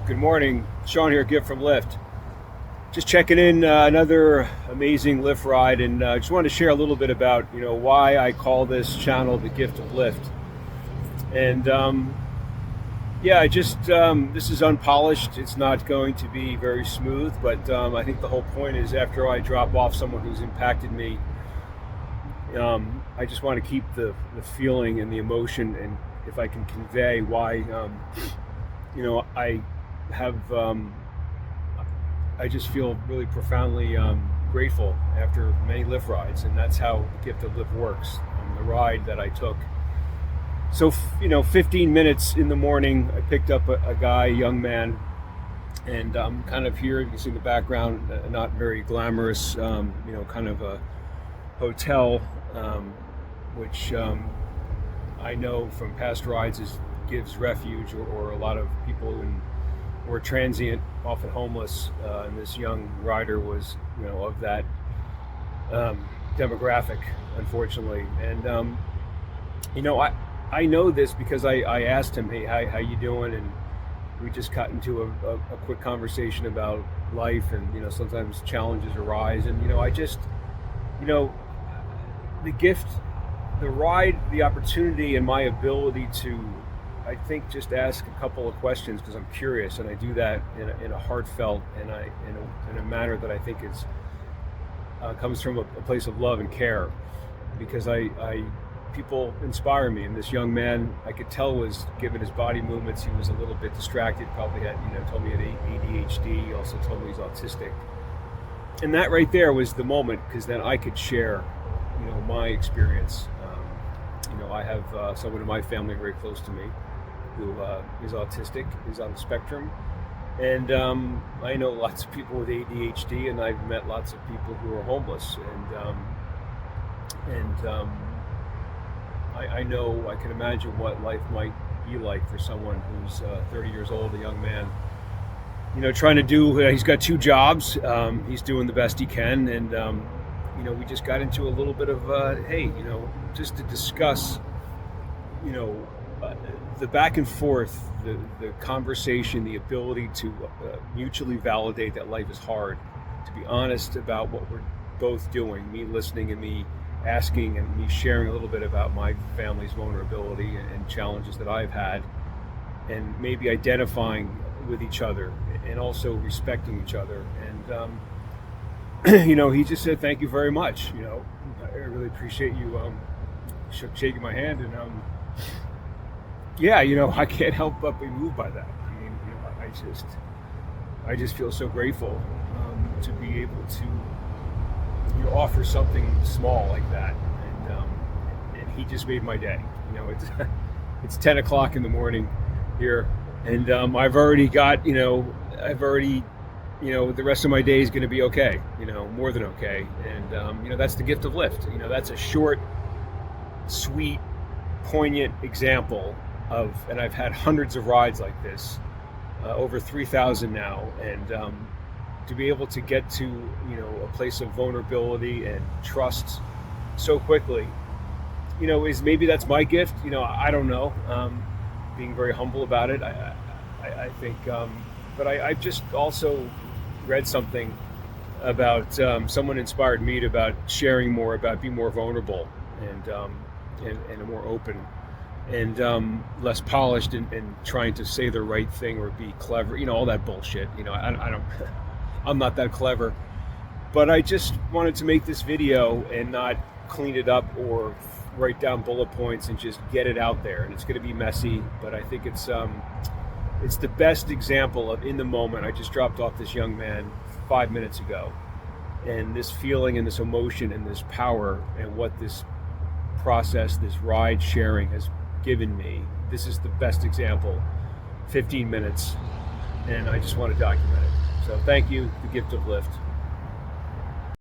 Good morning, Sean here, gift from Lyft. Just checking in, another amazing Lyft ride, and just wanted to share a little bit about why I call this channel the Gift of Lyft. And I just this is unpolished. It's not going to be very smooth, but I think the whole point is after I drop off someone who's impacted me, I just want to keep the feeling and the emotion, and if I can convey why I just feel really profoundly grateful after many Lyft rides, and that's how the Gift of Lyft works. The ride that I took. So 15 minutes in the morning, I picked up a guy, a young man, and I'm kind of here. You can see in the background, not very glamorous, kind of a hotel, which I know from past rides gives refuge or a lot of people who are transient, often homeless, and this young rider was of that demographic, unfortunately. And I know this because I asked him, hey, how you doing? And we just got into a quick conversation about life, and sometimes challenges arise, and I just the gift, the ride, the opportunity, and my ability to, I think, just ask a couple of questions because I'm curious, and I do that in a heartfelt and in a manner that I think is comes from a place of love and care, because people inspire me. And this young man, I could tell, was, given his body movements, he was a little bit distracted. Probably had told me he had ADHD. Also told me he's autistic. And that right there was the moment, because then I could share my experience. I have someone in my family very close to me who is autistic, is on the spectrum, and I know lots of people with ADHD, and I've met lots of people who are homeless, and I know, I can imagine what life might be like for someone who's 30 years old, a young man, trying to do, he's got 2 jobs, he's doing the best he can, and we just got into a little bit of just to discuss the back and forth, the conversation, the ability to mutually validate that life is hard, to be honest about what we're both doing, me listening and me asking, and me sharing a little bit about my family's vulnerability and challenges that I've had, and maybe identifying with each other and also respecting each other. And he just said, thank you very much. I really appreciate you shaking my hand, and I can't help but be moved by that. I mean, I just feel so grateful to be able to offer something small like that, and he just made my day. It's 10 o'clock in the morning here, and I've already got the rest of my day is going to be okay, more than okay. And that's the gift of Lyft. That's a short, sweet, poignant example of, and I've had hundreds of rides like this, over 3,000 now, and to be able to get to a place of vulnerability and trust so quickly, is, maybe that's my gift. I don't know. Being very humble about it, I think. But I've just also read something about someone inspired me about sharing more, about being more vulnerable and more open, and less polished, and trying to say the right thing or be clever, all that bullshit. I don't I'm not that clever, but I just wanted to make this video and not clean it up or write down bullet points, and just get it out there. And it's going to be messy, but I think it's the best example of, in the moment. I just dropped off this young man 5 minutes ago, and this feeling and this emotion and this power, and what this process, this ride sharing has given me. This is the best example. 15 minutes, and I just want to document it. So thank you, the Gift of Lyft.